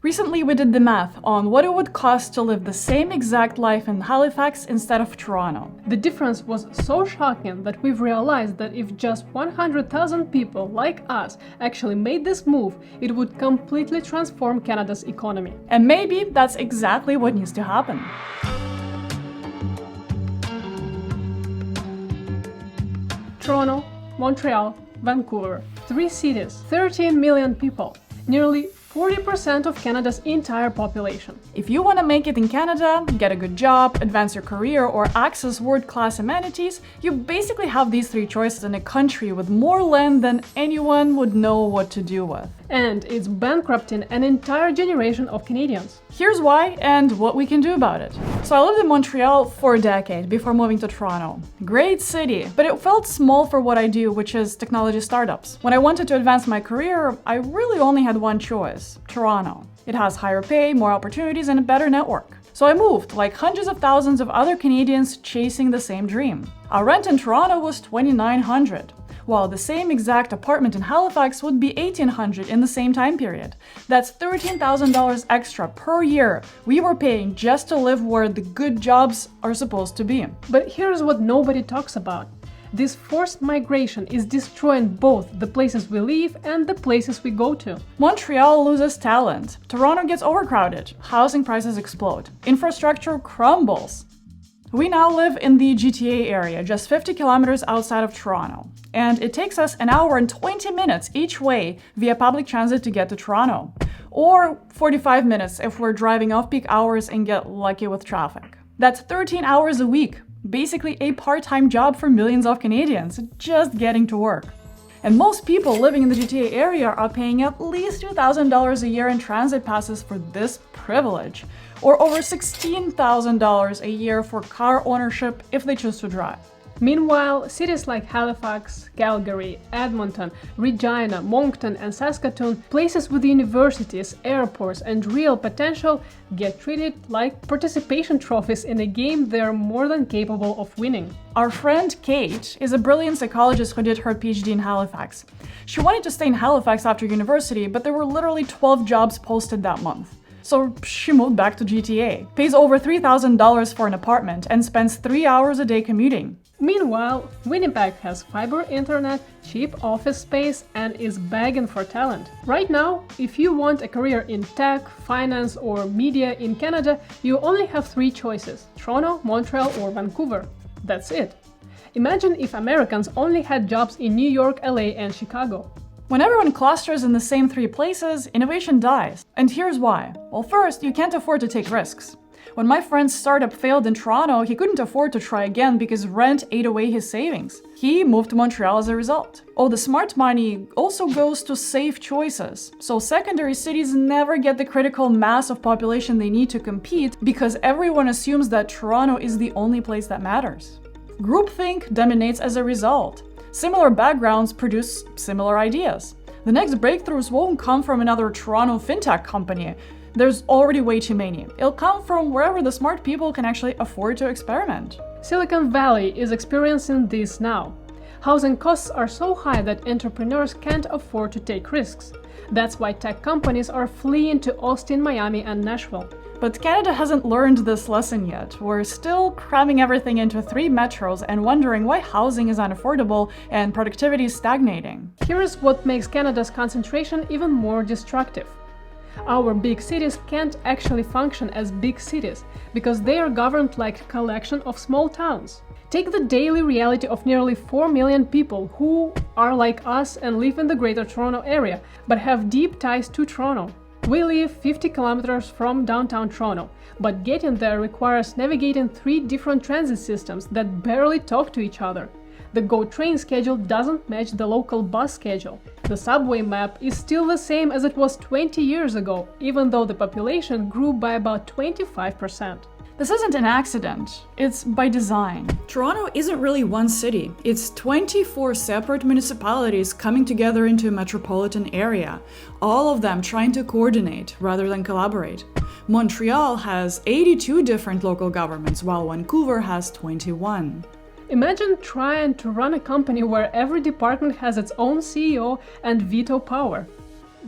Recently, we did the math on what it would cost to live the same exact life in Halifax instead of Toronto. The difference was so shocking that we've realized that if just 100,000 people like us actually made this move, it would completely transform Canada's economy. And maybe that's exactly what needs to happen. Toronto, Montreal, Vancouver, 3 cities, 13 million people, nearly 40% of Canada's entire population. If you want to make it in Canada, get a good job, advance your career, or access world-class amenities, you basically have these 3 choices in a country with more land than anyone would know what to do with. And it's bankrupting an entire generation of Canadians. Here's why and what we can do about it. So I lived in Montreal for a decade before moving to Toronto. Great city, but it felt small for what I do, which is technology startups. When I wanted to advance my career, I really only had one choice: Toronto. It has higher pay, more opportunities, and a better network. So I moved, like hundreds of thousands of other Canadians chasing the same dream. Our rent in Toronto was $2,900. While the same exact apartment in Halifax would be $1,800 in the same time period. That's $13,000 extra per year we were paying just to live where the good jobs are supposed to be. But here's what nobody talks about. This forced migration is destroying both the places we live and the places we go to. Montreal loses talent. Toronto gets overcrowded. Housing prices explode. Infrastructure crumbles. We now live in the GTA area, just 50 kilometers outside of Toronto. And it takes us 1 hour and 20 minutes each way via public transit to get to Toronto. Or 45 minutes if we're driving off-peak hours and get lucky with traffic. That's 13 hours a week, basically a part-time job for millions of Canadians, just getting to work. And most people living in the GTA area are paying at least $2,000 a year in transit passes for this privilege, or over $16,000 a year for car ownership if they choose to drive. Meanwhile, cities like Halifax, Calgary, Edmonton, Regina, Moncton, and Saskatoon, places with universities, airports, and real potential, get treated like participation trophies in a game they're more than capable of winning. Our friend Kate is a brilliant psychologist who did her PhD in Halifax. She wanted to stay in Halifax after university, but there were literally 12 jobs posted that month. So she moved back to GTA, pays over $3,000 for an apartment, and spends 3 hours a day commuting. Meanwhile, Winnipeg has fiber internet, cheap office space, and is begging for talent. Right now, if you want a career in tech, finance, or media in Canada, you only have 3 choices: Toronto, Montreal, or Vancouver. That's it. Imagine if Americans only had jobs in New York, LA, and Chicago. When everyone clusters in the same 3 places, innovation dies. And here's why. Well, first, you can't afford to take risks. When my friend's startup failed in Toronto, he couldn't afford to try again because rent ate away his savings. He moved to Montreal as a result. Oh, the smart money also goes to safe choices. So secondary cities never get the critical mass of population they need to compete because everyone assumes that Toronto is the only place that matters. Groupthink dominates as a result. Similar backgrounds produce similar ideas. The next breakthroughs won't come from another Toronto fintech company. There's already way too many. It'll come from wherever the smart people can actually afford to experiment. Silicon Valley is experiencing this now. Housing costs are so high that entrepreneurs can't afford to take risks. That's why tech companies are fleeing to Austin, Miami, and Nashville. But Canada hasn't learned this lesson yet. We're still cramming everything into 3 metros and wondering why housing is unaffordable and productivity is stagnating. Here's what makes Canada's concentration even more destructive. Our big cities can't actually function as big cities because they are governed like a collection of small towns. Take the daily reality of nearly 4 million people who are like us and live in the Greater Toronto area, but have deep ties to Toronto. We live 50 kilometers from downtown Toronto, but getting there requires navigating 3 different transit systems that barely talk to each other. The GO train schedule doesn't match the local bus schedule. The subway map is still the same as it was 20 years ago, even though the population grew by about 25%. This isn't an accident, it's by design. Toronto isn't really one city, it's 24 separate municipalities coming together into a metropolitan area, all of them trying to coordinate rather than collaborate. Montreal has 82 different local governments, while Vancouver has 21. Imagine trying to run a company where every department has its own CEO and veto power.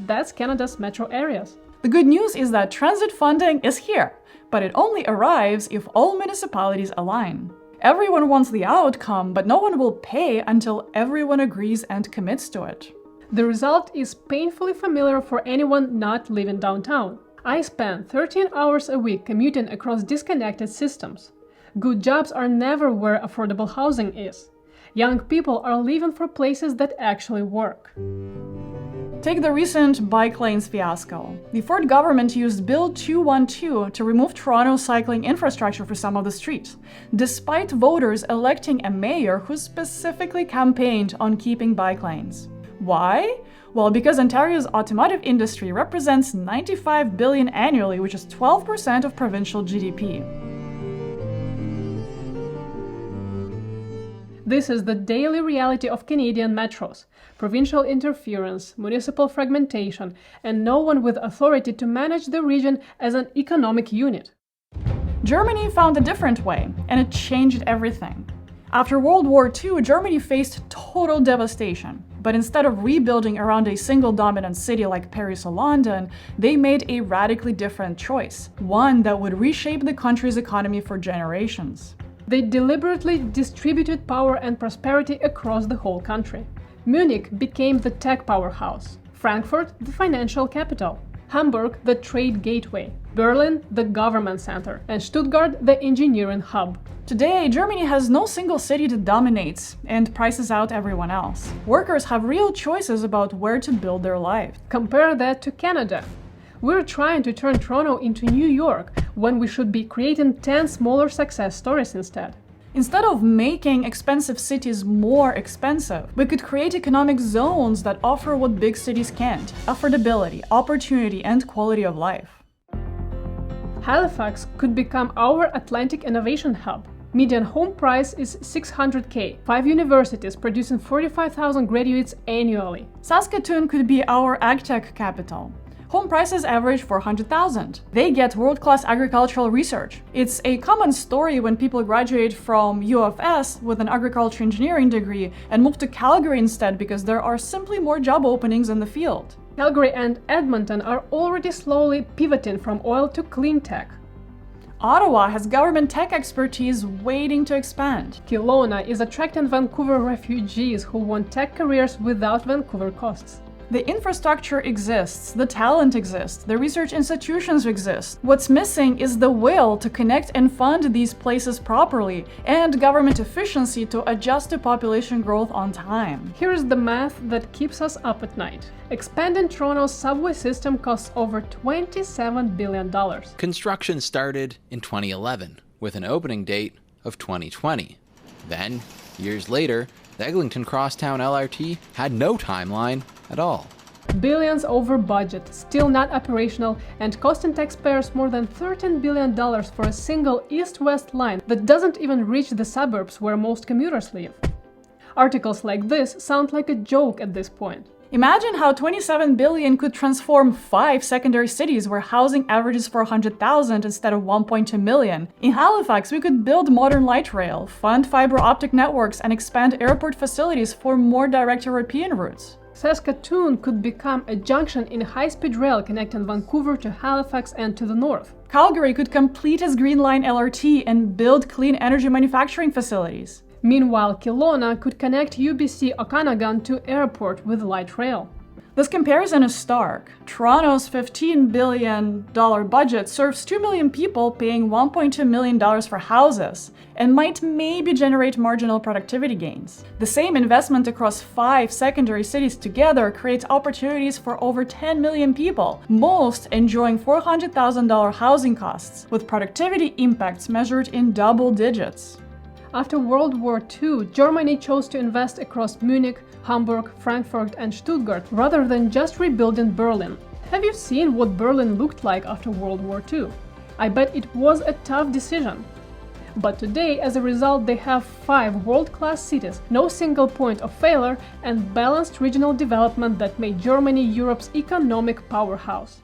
That's Canada's metro areas. The good news is that transit funding is here, but it only arrives if all municipalities align. Everyone wants the outcome, but no one will pay until everyone agrees and commits to it. The result is painfully familiar for anyone not living downtown. I spend 13 hours a week commuting across disconnected systems. Good jobs are never where affordable housing is. Young people are leaving for places that actually work. Take the recent bike lanes fiasco. The Ford government used Bill 212 to remove Toronto's cycling infrastructure for some of the streets, despite voters electing a mayor who specifically campaigned on keeping bike lanes. Why? Well, because Ontario's automotive industry represents $95 billion annually, which is 12% of provincial GDP. This is the daily reality of Canadian metros: provincial interference, municipal fragmentation, and no one with authority to manage the region as an economic unit. Germany found a different way, and it changed everything. After World War II, Germany faced total devastation. But instead of rebuilding around a single dominant city like Paris or London, they made a radically different choice, one that would reshape the country's economy for generations. They deliberately distributed power and prosperity across the whole country. Munich became the tech powerhouse, Frankfurt the financial capital, Hamburg the trade gateway, Berlin the government center, and Stuttgart the engineering hub. Today, Germany has no single city that dominates and prices out everyone else. Workers have real choices about where to build their lives. Compare that to Canada. We're trying to turn Toronto into New York when we should be creating 10 smaller success stories instead. Instead of making expensive cities more expensive, we could create economic zones that offer what big cities can't: affordability, opportunity, and quality of life. Halifax could become our Atlantic innovation hub. Median home price is $600K, 5 universities producing 45,000 graduates annually. Saskatoon could be our agtech capital. Home prices average $400,000. They get world-class agricultural research. It's a common story when people graduate from U of S with an agriculture engineering degree and move to Calgary instead because there are simply more job openings in the field. Calgary and Edmonton are already slowly pivoting from oil to clean tech. Ottawa has government tech expertise waiting to expand. Kelowna is attracting Vancouver refugees who want tech careers without Vancouver costs. The infrastructure exists, the talent exists, the research institutions exist. What's missing is the will to connect and fund these places properly, and government efficiency to adjust to population growth on time. Here's the math that keeps us up at night. Expanding Toronto's subway system costs over $27 billion. Construction started in 2011, with an opening date of 2020. Then, years later, the Eglinton Crosstown LRT had no timeline at all. Billions over budget, still not operational, and costing taxpayers more than $13 billion for a single east-west line that doesn't even reach the suburbs where most commuters live. Articles like this sound like a joke at this point. Imagine how $27 billion could transform 5 secondary cities where housing averages for 100,000 instead of 1.2 million. In Halifax, we could build modern light rail, fund fiber optic networks, and expand airport facilities for more direct European routes. Saskatoon could become a junction in high-speed rail connecting Vancouver to Halifax and to the north. Calgary could complete its Green Line LRT and build clean energy manufacturing facilities. Meanwhile, Kelowna could connect UBC Okanagan to airport with light rail. This comparison is stark. Toronto's $15 billion budget serves 2 million people paying $1.2 million for houses and might maybe generate marginal productivity gains. The same investment across 5 secondary cities together creates opportunities for over 10 million people, most enjoying $400,000 housing costs, with productivity impacts measured in double digits. After World War II, Germany chose to invest across Munich, Hamburg, Frankfurt, and Stuttgart rather than just rebuilding Berlin. Have you seen what Berlin looked like after World War II? I bet it was a tough decision. But today, as a result, they have 5 world-class cities, no single point of failure, and balanced regional development that made Germany Europe's economic powerhouse.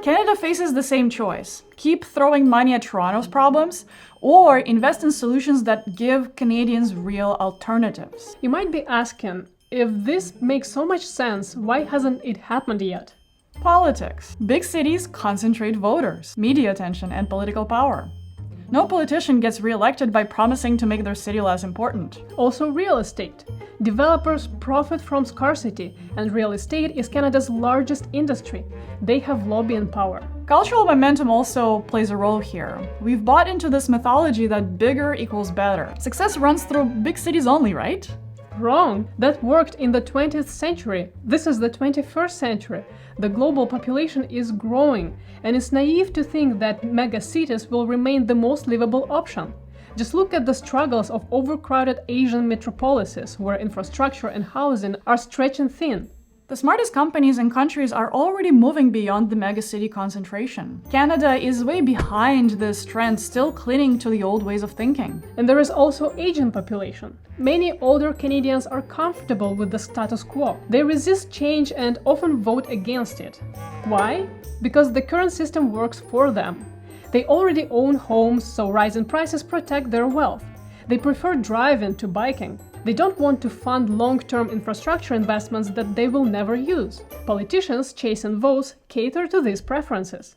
Canada faces the same choice: keep throwing money at Toronto's problems, or invest in solutions that give Canadians real alternatives. You might be asking, if this makes so much sense, why hasn't it happened yet? Politics. Big cities concentrate voters, media attention, and political power. No politician gets re-elected by promising to make their city less important. Also real estate. Developers profit from scarcity, and real estate is Canada's largest industry. They have lobbying power. Cultural momentum also plays a role here. We've bought into this mythology that bigger equals better. Success runs through big cities only, right? Wrong! That worked in the 20th century. This is the 21st century. The global population is growing, and it's naive to think that megacities will remain the most livable option. Just look at the struggles of overcrowded Asian metropolises, where infrastructure and housing are stretching thin. The smartest companies and countries are already moving beyond the megacity concentration. Canada is way behind this trend, still clinging to the old ways of thinking. And there is also aging population. Many older Canadians are comfortable with the status quo. They resist change and often vote against it. Why? Because the current system works for them. They already own homes, so rising prices protect their wealth. They prefer driving to biking. They don't want to fund long-term infrastructure investments that they will never use. Politicians chasing votes cater to these preferences.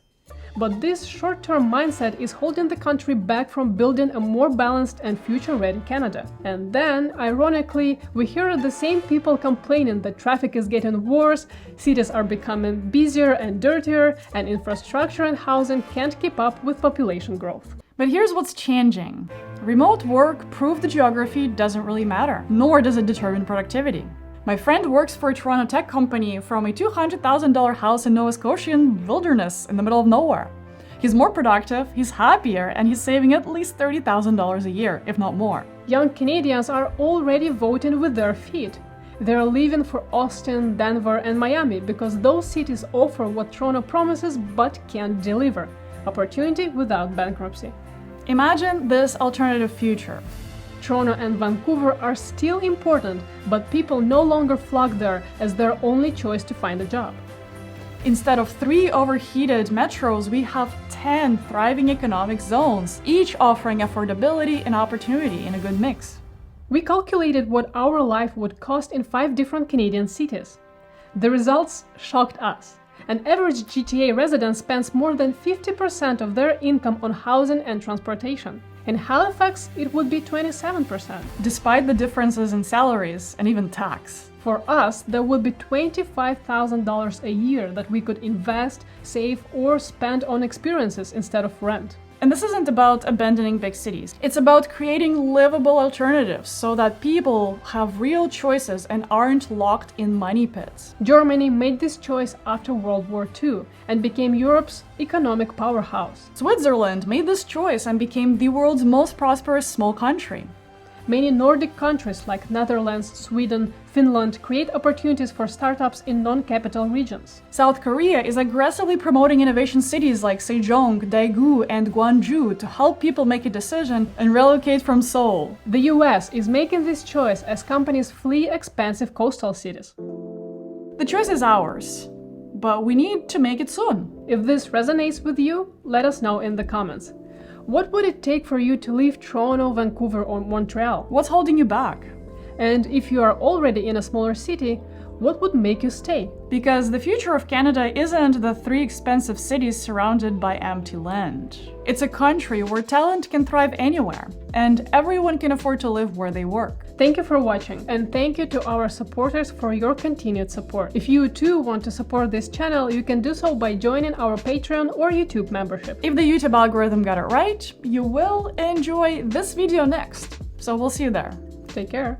But this short-term mindset is holding the country back from building a more balanced and future-ready Canada. And then, ironically, we hear the same people complaining that traffic is getting worse, cities are becoming busier and dirtier, and infrastructure and housing can't keep up with population growth. But here's what's changing. Remote work proved the geography doesn't really matter, nor does it determine productivity. My friend works for a Toronto tech company from a $200,000 house in Nova Scotian wilderness in the middle of nowhere. He's more productive, he's happier, and he's saving at least $30,000 a year, if not more. Young Canadians are already voting with their feet. They're leaving for Austin, Denver, and Miami because those cities offer what Toronto promises but can't deliver: opportunity without bankruptcy. Imagine this alternative future. Toronto and Vancouver are still important, but people no longer flock there as their only choice to find a job. Instead of 3 overheated metros, we have 10 thriving economic zones, each offering affordability and opportunity in a good mix. We calculated what our life would cost in 5 different Canadian cities. The results shocked us. An average GTA resident spends more than 50% of their income on housing and transportation. In Halifax, it would be 27%. Despite the differences in salaries and even tax. For us, that would be $25,000 a year that we could invest, save, or spend on experiences instead of rent. And this isn't about abandoning big cities. It's about creating livable alternatives so that people have real choices and aren't locked in money pits. Germany made this choice after World War II and became Europe's economic powerhouse. Switzerland made this choice and became the world's most prosperous small country. Many Nordic countries like Netherlands, Sweden, Finland create opportunities for startups in non-capital regions. South Korea is aggressively promoting innovation cities like Sejong, Daegu, and Gwangju to help people make a decision and relocate from Seoul. The US is making this choice as companies flee expensive coastal cities. The choice is ours, but we need to make it soon. If this resonates with you, let us know in the comments. What would it take for you to leave Toronto, Vancouver, or Montreal? What's holding you back? And if you are already in a smaller city, what would make you stay? Because the future of Canada isn't the 3 expensive cities surrounded by empty land. It's a country where talent can thrive anywhere, and everyone can afford to live where they work. Thank you for watching, and thank you to our supporters for your continued support. If you too want to support this channel, you can do so by joining our Patreon or YouTube membership. If the YouTube algorithm got it right, you will enjoy this video next. So we'll see you there. Take care.